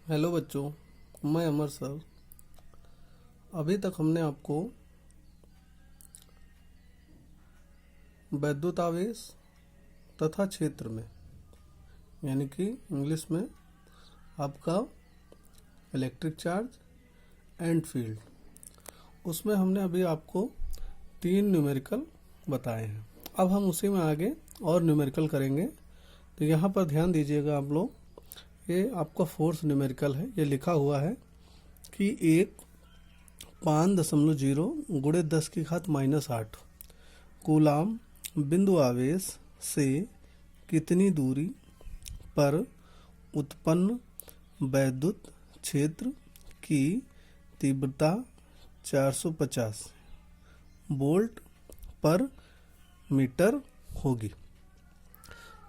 Hello बच्चों, मैं अमर sir. अभी तक हमने आपको वैद्युत आवेश तथा क्षेत्र में यानी कि इंग्लिश में आपका इलेक्ट्रिक चार्ज एंड फील्ड, उसमें हमने अभी आपको 3 न्यूमेरिकल बताए हैं। अब हम उसी में आगे और न्यूमेरिकल करेंगे। तो यहाँ पर ध्यान दीजिएगा आप लोग, ये आपका फोर्थ न्यूमेरिकल है। ये लिखा हुआ है कि 5.0 गुणे 10 की घात -8 कूलाम बिंदु आवेश से कितनी दूरी पर उत्पन्न वैद्युत क्षेत्र की तीव्रता 450 वोल्ट पर मीटर होगी।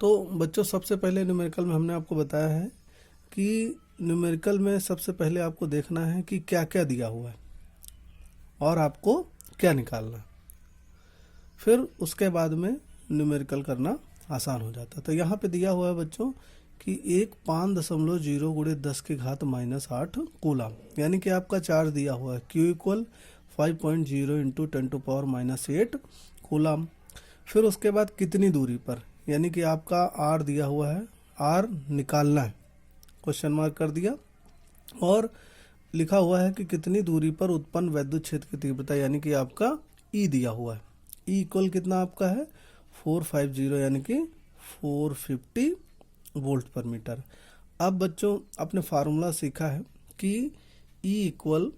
तो बच्चों, सबसे पहले न्यूमेरिकल में हमने आपको बताया है कि न्यूमेरिकल में सबसे पहले आपको देखना है कि क्या क्या दिया हुआ है और आपको क्या निकालना है। फिर उसके बाद में न्यूमेरिकल करना आसान हो जाता है। तो यहाँ पे दिया हुआ है बच्चों कि 5.0 गुणे 10 की घात -8 कूलाम, यानी कि आपका चार्ज दिया हुआ है Q इक्वल 5.0 इंटू 10⁻⁸ कूलाम। फिर उसके बाद कितनी दूरी पर, यानी कि आपका R दिया हुआ है, R निकालना है, क्वेश्चन मार्क कर दिया। और लिखा हुआ है कि कितनी दूरी पर उत्पन्न वैद्युत क्षेत्र की तीव्रता, यानी कि आपका E दिया हुआ है। E इक्वल कितना आपका है 450, यानी कि 450 वोल्ट पर मीटर। अब बच्चों, आपने फार्मूला सीखा है कि E इक्वल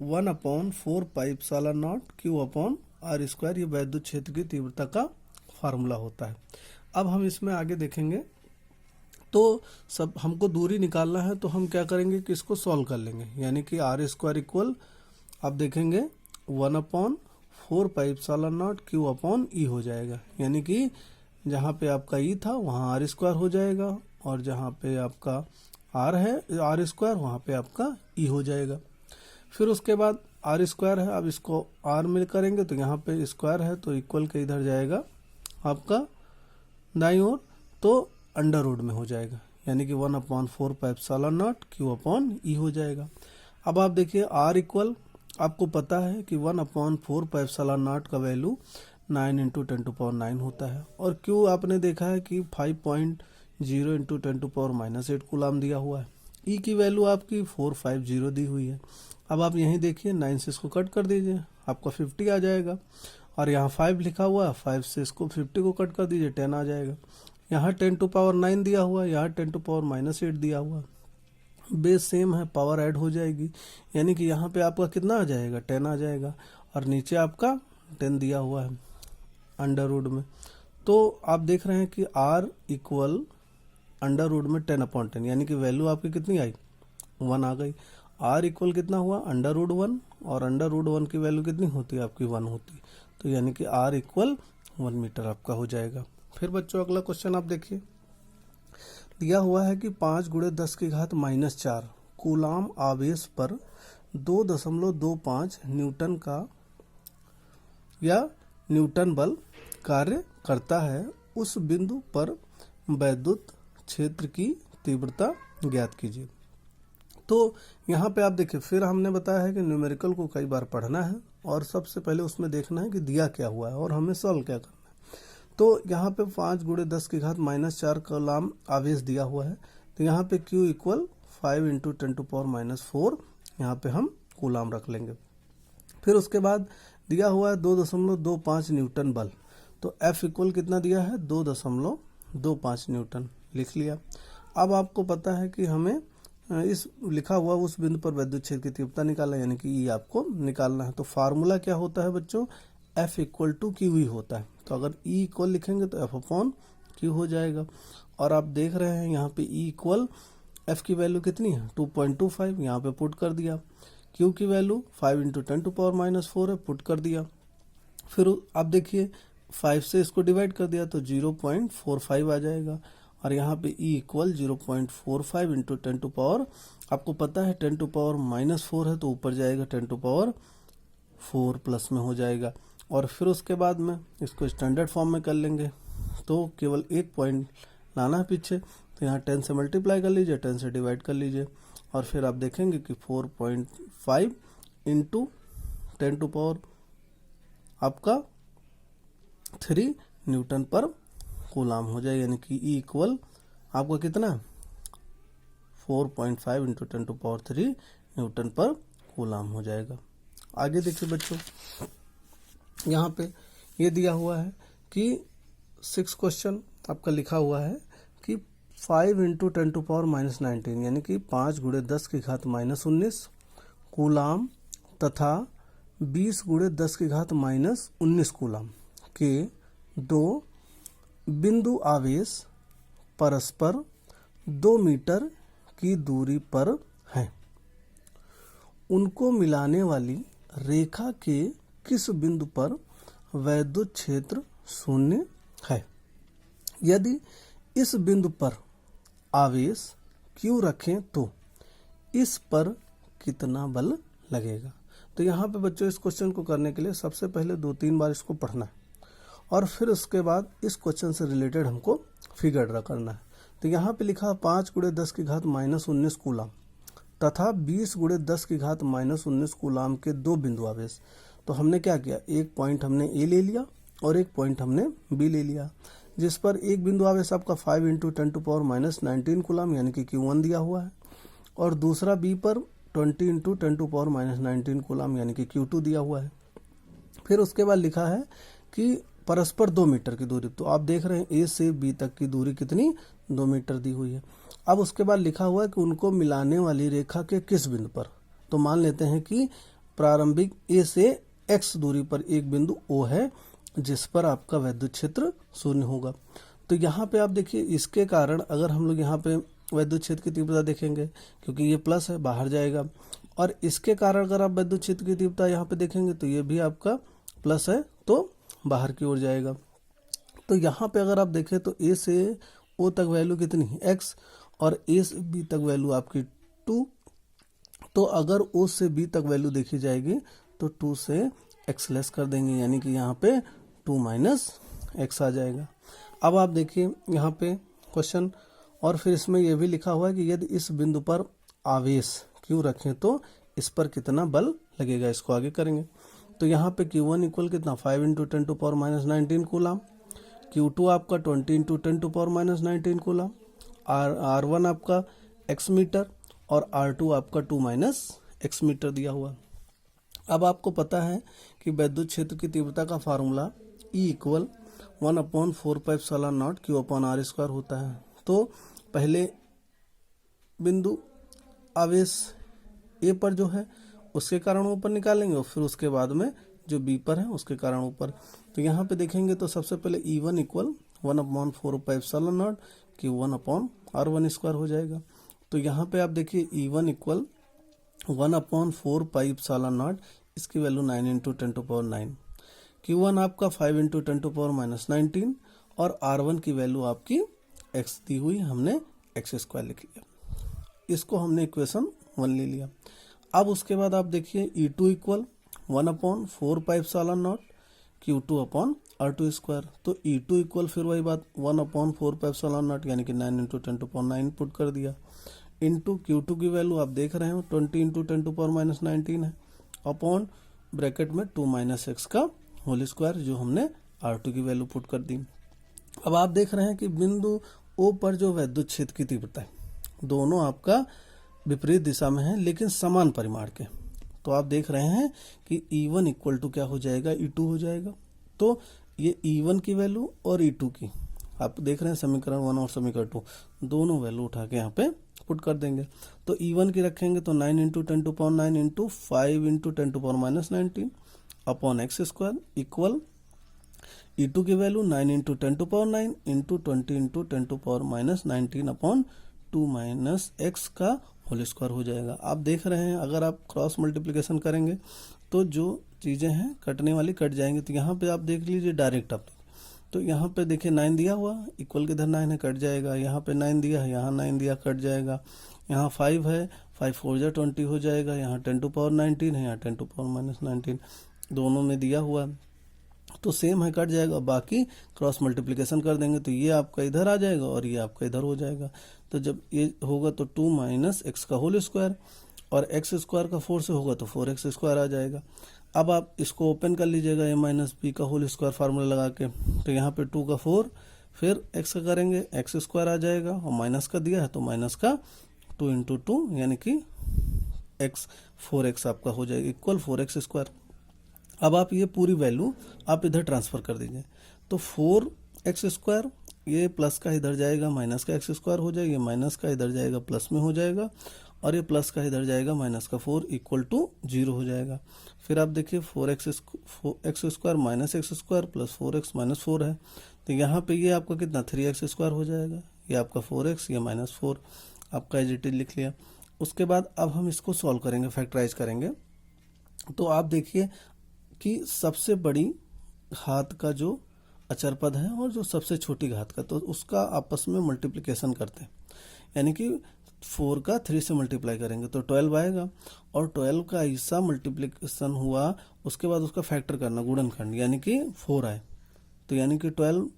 1/4πε0 Q/r², ये वैद्युत क्षेत्र की तीव्रता का फार्मूला होता है। अब हम इसमें आगे देखेंगे। तो सब हमको दूरी निकालना है, तो हम क्या करेंगे कि इसको सॉल्व कर लेंगे, यानी कि r² इक्वल, आप देखेंगे 1/4πε0 Q/E हो जाएगा, यानी कि जहाँ पे आपका E था वहाँ r² हो जाएगा, और जहाँ पे आपका r है r², वहाँ पे आपका E हो जाएगा। फिर उसके बाद r² है, अब इसको r में करेंगे तो यहाँ पे स्क्वायर है, तो इक्वल के इधर जाएगा आपका दाईं ओर, तो अंडर रूट में हो जाएगा, यानी कि 1/4πε0 Q/E हो जाएगा। अब आप देखिए R इक्वल, आपको पता है कि 1/4πε0 का वैल्यू 9 × 10⁻⁹ होता है, और Q आपने देखा है कि 5.0 × 10⁻⁸ कूलाम दिया हुआ है। E की वैल्यू आपकी 450 दी हुई है। अब आप यहीं देखिए 9 से इसको कट कर दीजिए, आपका 50 आ जाएगा, और यहाँ 5 लिखा हुआ है, 5 से इसको 50 को कट कर दीजिए, 10 आ जाएगा। यहाँ 10⁻9 दिया हुआ है, यहाँ 10⁻⁸ दिया हुआ है, बेस सेम है, पावर ऐड हो जाएगी, यानी कि यहाँ पे आपका कितना आ जाएगा 10 आ जाएगा, और नीचे आपका 10 दिया हुआ है अंडर रूट में। तो आप देख रहे हैं कि R इक्वल अंडर रूट में 10/10, यानी कि वैल्यू आपकी कितनी आई 1 आ गई। R इक्वल कितना हुआ अंडर रूट 1, और अंडर रूट 1 की वैल्यू कितनी होती है आपकी 1 होती है, तो यानी कि R इक्वल 1 मीटर आपका हो जाएगा। फिर बच्चों, अगला क्वेश्चन आप देखिए, दिया हुआ है कि 5 × 10 की घात -4 कूलाम आवेश पर 2.25 न्यूटन का या न्यूटन बल कार्य करता है, उस बिंदु पर वैद्युत क्षेत्र की तीव्रता ज्ञात कीजिए। तो यहाँ पे आप देखिए, फिर हमने बताया है कि न्यूमेरिकल को कई बार पढ़ना है, और सबसे पहले उसमें देखना है कि दिया क्या हुआ है और हमें सॉल्व क्या करना है। तो यहाँ पे 5 × 10 की घात -4 कूलाम आवेश दिया हुआ है, तो यहाँ पे Q इक्वल 5 × 10⁻⁴, यहाँ पे हम कूलाम रख लेंगे। फिर उसके बाद दिया हुआ है 2.25 न्यूटन बल, तो F इक्वल कितना दिया है 2.25 न्यूटन, लिख लिया। अब आपको पता है कि हमें इस लिखा हुआ उस बिंदु पर वैद्युत क्षेत्र की तीव्रता निकालना, यानी कि E आपको निकालना है। तो फार्मूला क्या होता है बच्चों, F इक्वल टू Q ही होता है। तो अगर E इक्वल लिखेंगे तो F/Q हो जाएगा, और आप देख रहे हैं यहाँ पे E इक्वल F की वैल्यू कितनी है 2.25, यहाँ पे पुट कर दिया। Q की वैल्यू 5 × 10⁻⁴ है, पुट कर दिया। फिर आप देखिए 5 से इसको डिवाइड कर दिया तो 0.45 आ जाएगा, और यहाँ पे E इक्वल 0.45 × 10⁻, आपको पता है 10⁻⁴ है, तो ऊपर जाएगा 10⁻4 प्लस में हो जाएगा। और फिर उसके बाद में इसको स्टैंडर्ड फॉर्म में कर लेंगे, तो केवल एक पॉइंट लाना है पीछे, तो यहाँ 10 से मल्टीप्लाई कर लीजिए, 10 से डिवाइड कर लीजिए, और फिर आप देखेंगे कि 4.5 इंटू 10⁻³ आपका 3 न्यूटन पर कूलाम हो जाए, यानी कि E इक्वल आपका कितना 4.5 इंटू 10⁻³ न्यूटन पर कूलाम हो जाएगा। आगे देखिए बच्चों, यहाँ पे ये दिया हुआ है कि 6 क्वेश्चन आपका लिखा हुआ है कि 5 इंटू 10⁻⁻19 यानी कि 5 × 10⁻⁻19 कूलाम तथा 20 × 10⁻⁻19 कूलाम के दो बिंदु आवेश परस्पर 2 मीटर की दूरी पर हैं। उनको मिलाने वाली रेखा के किस बिंदु पर वैद्युत क्षेत्र शून्य है? यदि इस बिंदु पर आवेश Q रखें तो इस पर कितना बल लगेगा? तो यहाँ पे बच्चों इस क्वेश्चन को करने के लिए सबसे पहले 2-3 बार इसको पढ़ना है और फिर उसके बाद इस क्वेश्चन से रिलेटेड हमको फिगर ड्रा करना है। तो यहाँ पे लिखा 5 × 10⁻⁻19 कूलाम तथा 20 × 10⁻⁻19 कूलाम के दो बिंदु आवेश। तो हमने क्या किया, एक पॉइंट हमने ए ले लिया और एक पॉइंट हमने बी ले लिया, जिस पर एक बिंदु आवेश आपका 5 इंटू 10⁻⁻19 कूलाम यानी कि Q1 दिया हुआ है और दूसरा बी पर 20 इंटू 10⁻⁻19 कूलाम यानी कि Q2 दिया हुआ है। फिर उसके बाद लिखा है कि परस्पर 2 मीटर की दूरी। तो आप देख रहे हैं ए से बी तक की दूरी कितनी 2 मीटर दी हुई है। अब उसके बाद लिखा हुआ है कि उनको मिलाने वाली रेखा के किस बिंदु पर। तो मान लेते हैं कि प्रारंभिक ए से x दूरी पर एक बिंदु O है जिस पर आपका वैद्युत क्षेत्र शून्य होगा। तो यहाँ पे आप देखिए इसके कारण अगर हम लोग यहाँ पे वैद्युत क्षेत्र की तीव्रता देखेंगे, क्योंकि ये प्लस है बाहर जाएगा, और इसके कारण अगर आप वैद्युत क्षेत्र की तीव्रता यहाँ पे देखेंगे तो ये भी आपका प्लस है तो बाहर की ओर जाएगा। तो यहाँ पे अगर आप देखें तो ए से O तक वैल्यू कितनी है x और ए से बी तक वैल्यू आपकी 2। तो अगर O से B तक वैल्यू देखी जाएगी तो 2 से x लेस कर देंगे, यानी कि यहाँ पे 2 - x आ जाएगा। अब आप देखिए यहाँ पे क्वेश्चन, और फिर इसमें यह भी लिखा हुआ है कि यदि इस बिंदु पर आवेश Q रखें तो इस पर कितना बल लगेगा, इसको आगे करेंगे। तो यहाँ पे Q1 इक्वल कितना 5 इंटू 10⁻⁻19 कूलाम, Q2 आपका 20 इंटू 10⁻⁻19 कूलाम, R1 आपका x मीटर और R2 आपका 2 - x मीटर दिया हुआ। अब आपको पता है कि वैद्युत क्षेत्र की तीव्रता का फार्मूला E इक्वल 1/4πε0 Q/r² होता है। तो पहले बिंदु आवेश ए पर जो है उसके कारण ऊपर निकालेंगे और फिर उसके बाद में जो बी पर है उसके कारण ऊपर। तो यहाँ पे देखेंगे तो सबसे पहले E1 इक्वल 1/4πε0 Q1/r² हो जाएगा। तो यहाँ पे आप देखिए E1 इक्वल 1/4πε0, इसकी वैल्यू 9 इंटू 10⁻9, Q1 आपका 5 इंटू 10⁻19 और R1 की वैल्यू आपकी x दी हुई, हमने x² लिख लिया। इसको हमने इक्वेशन 1 ले लिया। अब उसके बाद आप देखिए E2 इक्वल 1/4πε0 Q2/r²। तो E2 इक्वल फिर वही बात 1/4πε0 यानी कि 9 इंटू 10⁻9 पुट कर दिया, इंटू Q2 की वैल्यू आप देख रहे हो 20 इंटू 10⁻19 है, अपॉन ब्रैकेट में 2 - x का होल स्क्वायर जो हमने R2 की वैल्यू पुट कर दी। अब आप देख रहे हैं कि बिंदु O पर जो वैद्युत क्षेत्र की तीव्रता है दोनों आपका विपरीत दिशा में है लेकिन समान परिमाण के। तो आप देख रहे हैं कि E1 इक्वल टू क्या हो जाएगा, E2 हो जाएगा। तो ये E1 की वैल्यू और E2 की आप देख रहे हैं समीकरण 1 और समीकरण 2 दोनों वैल्यू उठा के यहाँ पे पुट कर देंगे। तो E1 की रखेंगे तो 9 into 10⁻9 into 5 into 10⁻19 upon x² equal E2 की value 9 into 10⁻9 into 20 into 10⁻19 upon 2 - x का होल स्क्वायर हो जाएगा। आप देख रहे हैं अगर आप क्रॉस मल्टीप्लिकेशन करेंगे तो जो चीज़ें हैं कटने वाली कट जाएंगी। तो यहाँ पे आप देख लीजिए डायरेक्ट आप, तो यहाँ पे देखिए 9 दिया हुआ इक्वल के इधर 9 है कट जाएगा, यहाँ पे 9 दिया है यहाँ 9 दिया कट जाएगा, यहाँ 5 है 5 4 जा 20 हो जाएगा, यहाँ 10⁻19 है यहाँ 10⁻19 दोनों में दिया हुआ। तो सेम है, कट जाएगा, बाकी क्रॉस मल्टीप्लिकेशन कर देंगे तो ये आपका इधर आ जाएगा और ये आपका इधर हो जाएगा। तो जब ये होगा तो 2 माइनस एक्स का होल स्क्वायर, और एक्स स्क्वायर का 4 से होगा तो 4x स्क्वायर आ जाएगा। अब आप इसको ओपन कर लीजिएगा a माइनस बी का होल स्क्वायर फार्मूला लगा के, तो यहाँ पे 2 का 4, फिर x का करेंगे एक्स स्क्वायर आ जाएगा, और माइनस का दिया है तो माइनस का 2 इंटू 2 यानी कि x 4x आपका हो जाएगा इक्वल 4x स्क्वायर। अब आप ये पूरी वैल्यू आप इधर ट्रांसफर कर दीजिए, तो 4x स्क्वायर ये प्लस का इधर जाएगा माइनस का एक्स स्क्वायर हो जाएगा, ये माइनस का इधर जाएगा प्लस में हो जाएगा, और ये प्लस का इधर जाएगा माइनस का 4 इक्वल टू 0 हो जाएगा। फिर आप देखिए 4x square minus x square plus 4x minus 4 है, तो यहाँ पे ये आपका कितना 3x स्क्वायर हो जाएगा, ये आपका 4x, ये माइनस 4 आपका एज इट इज लिख लिया। उसके बाद अब हम इसको सॉल्व करेंगे, फैक्टराइज करेंगे। तो आप देखिए कि सबसे बड़ी घात का जो अचर पद है और जो सबसे छोटी घात का, तो उसका आपस में मल्टीप्लिकेशन करते हैं, यानी कि 4 का 3 से मल्टीप्लाई करेंगे तो 12 आएगा, और 12 का ऐसा मल्टीप्लिकेशन हुआ उसके बाद उसका फैक्टर करना, गुणनखंड, यानी कि 4 आए, तो यानी कि 12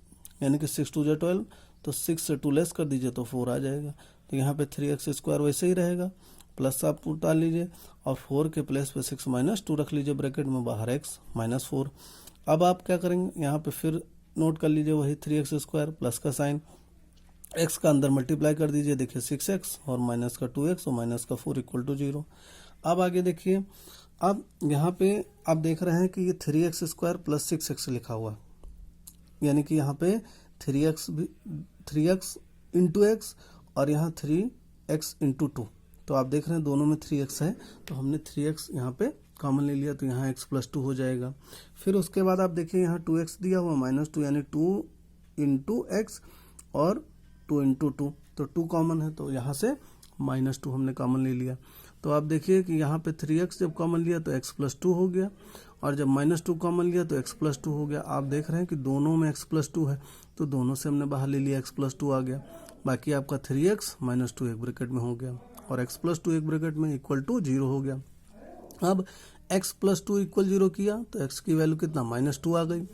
यानी कि 6 2 12, तो 6 से 2 लेस कर दीजिए तो 4 आ जाएगा। तो यहाँ पे 3x स्क्वायर वैसे ही रहेगा, प्लस आप उतार लीजिए और 4 के प्लेस पे 6 माइनस 2 रख लीजिए ब्रैकेट में, बाहर x माइनस 4। अब आप क्या करेंगे, यहाँ पे फिर नोट कर लीजिए वही 3x स्क्वायर प्लस का साइन, x का अंदर मल्टीप्लाई कर दीजिए, देखिए 6x और माइनस का 2x और माइनस का 4 इक्वल टू 0। अब आगे देखिए, अब यहाँ पे आप देख रहे हैं कि ये 3x स्क्वायर प्लस 6x लिखा हुआ, यानी कि यहाँ पे 3x इंटू एक्स और यहाँ 3x इंटू 2, तो आप देख रहे हैं दोनों में 3x है, तो हमने 3x यहाँ पे कॉमन ले लिया, तो यहाँ x प्लस 2 हो जाएगा। फिर उसके बाद आप देखिए यहाँ 2x दिया हुआ माइनस 2, यानी 2 इंटू एक्स और 2 इंटू 2, तो 2 कॉमन है तो यहाँ से माइनस 2 हमने कॉमन ले लिया। तो आप देखिए कि यहाँ पे 3x जब कॉमन लिया तो x प्लस 2 हो गया, और जब माइनस 2 कॉमन लिया तो x प्लस 2 हो गया। आप देख रहे हैं कि दोनों में x प्लस 2 है, तो दोनों से हमने बाहर ले लिया, x प्लस 2 आ गया, बाकी आपका 3x माइनस 2 एक ब्रैकेट में हो गया, और x प्लस 2 एक ब्रैकेट में इक्वल टू 0 हो गया। अब x प्लस 2 इक्वल 0 किया तो x की वैल्यू कितना माइनस 2 आ गई,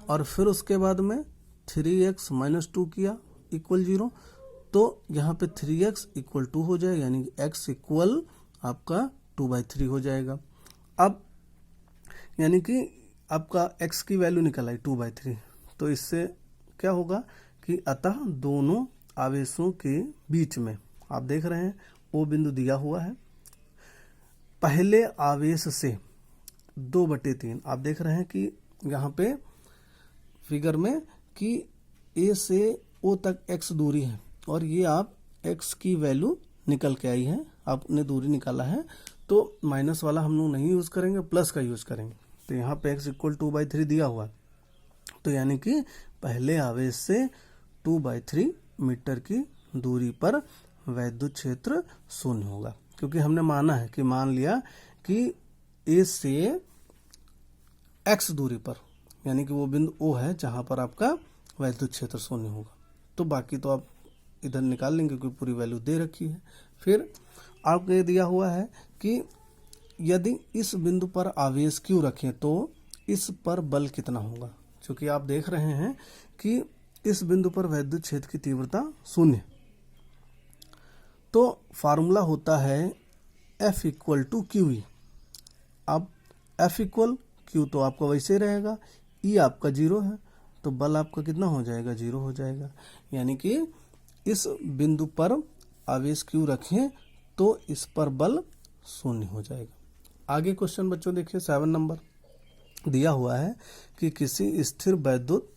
और फिर उसके बाद में 3x माइनस 2 किया इक्वल 0, तो यहाँ पे 3x इक्वल 2 हो जाएगा, यानी कि x इक्वल आपका 2/3 हो जाएगा। अब यानी कि आपका x की वैल्यू निकल आई 2/3, तो इससे क्या होगा कि अतः दोनों आवेशों के बीच में आप देख रहे हैं O बिंदु दिया हुआ है, पहले आवेश से 2/3, आप देख रहे हैं कि यहाँ पे फिगर में कि A से O तक x दूरी है, और ये आप x की वैल्यू निकल के आई है, आपने दूरी निकाला है, तो माइनस वाला हम लोग नहीं यूज करेंगे, प्लस का यूज करेंगे। तो यहाँ पे x इक्वल 2/3 दिया हुआ, तो यानी कि पहले आवेश से 2/3 मीटर की दूरी पर वैद्युत क्षेत्र शून्य होगा, क्योंकि हमने माना है कि मान लिया कि A से x दूरी पर, यानी कि वो बिंदु O है जहां पर आपका वैद्युत क्षेत्र शून्य होगा, तो बाकी तो आप इधर निकाल लेंगे क्योंकि पूरी वैल्यू दे रखी है। फिर आपको ये दिया हुआ है कि यदि इस बिंदु पर आवेश Q रखें तो इस पर बल कितना होगा, क्योंकि आप देख रहे हैं कि इस बिंदु पर वैद्युत क्षेत्र की तीव्रता 0, तो फार्मूला होता है F इक्वल टू QE। अब F इक्वल Q तो आपका वैसे रहेगा, E आपका 0 है, तो बल आपका कितना हो जाएगा 0 हो जाएगा, यानी कि इस बिंदु पर आवेश Q रखें तो इस पर बल 0 हो जाएगा। आगे क्वेश्चन बच्चों देखिए 7 नंबर दिया हुआ है कि किसी स्थिर वैद्युत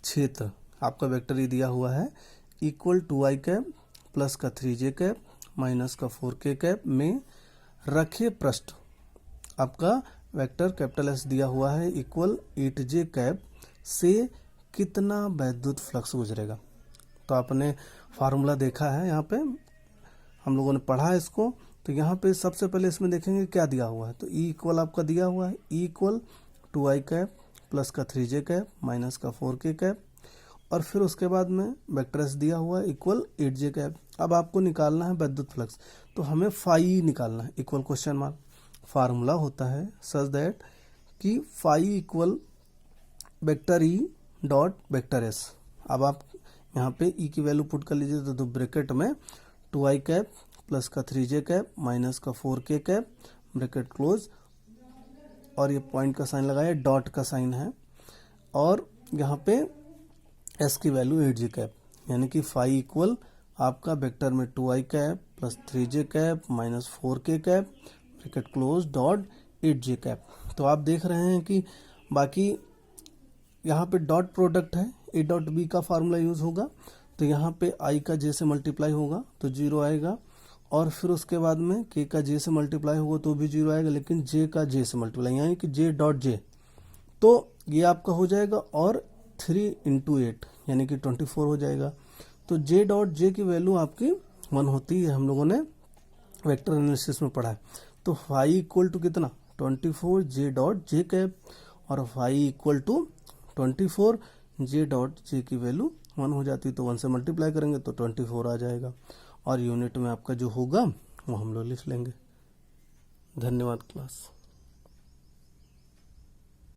क्षेत्र, आपका वेक्टर ये दिया हुआ है, इक्वल 2i कैप प्लस का 3j कैप माइनस का 4k कैप में रखे पृष्ठ, आपका वेक्टर कैपिटल S दिया हुआ है इक्वल 8j कैप से कितना वैद्युत फ्लक्स गुजरेगा। तो आपने फार्मूला देखा है, यहाँ पे हम लोगों ने पढ़ा है इसको, तो यहाँ पे सबसे पहले इसमें देखेंगे क्या दिया हुआ है, तो E इक्वल आपका दिया हुआ है, E equal 2i cap plus का 3j कैप माइनस का 4k कैप, और फिर उसके बाद में वेक्टर S दिया हुआ है इक्वल 8j कैप। अब आपको निकालना है वैद्युत फ्लक्स, तो हमें फाई निकालना है इक्वल क्वेश्चन मार्क। फार्मूला होता है सच दैट कि phi equal vector E dot vector S. अब आप यहाँ पे ई की वैल्यू पुट कर लीजिए तो ब्रैकेट में 2i कैप प्लस का 3j कैप माइनस का 4k कैप ब्रैकेट क्लोज, और ये पॉइंट का साइन लगाया, डॉट का साइन है, और यहाँ पे एस की वैल्यू 8j कैप, यानी कि फाई इक्वल आपका वेक्टर में 2i cap plus 3j cap minus 4k cap bracket close dot 8j cap. तो आप देख रहे हैं कि बाकी यहाँ पे डॉट प्रोडक्ट है, ए डॉट बी का फार्मूला यूज होगा, तो यहाँ पे आई का जे से मल्टीप्लाई होगा तो 0 आएगा, और फिर उसके बाद में के का जे से मल्टीप्लाई होगा तो भी 0 आएगा, लेकिन जे का जे से मल्टीप्लाई यानी कि जे डॉट जे, तो ये आपका हो जाएगा, और 3 इंटू 8 यानी कि 24 हो जाएगा। तो जे डॉट जे की वैल्यू आपकी 1 होती है, हम लोगों ने वेक्टर एनालिसिस में पढ़ा है। तो फाई इक्वल टू कितना 24 जे डॉट जे कैप, और phi equal to 24 J dot J की वैल्यू 1 हो जाती है, तो 1 से मल्टीप्लाई करेंगे तो 24 आ जाएगा, और यूनिट में आपका जो होगा वो हम लोग लिख लेंगे। धन्यवाद क्लास।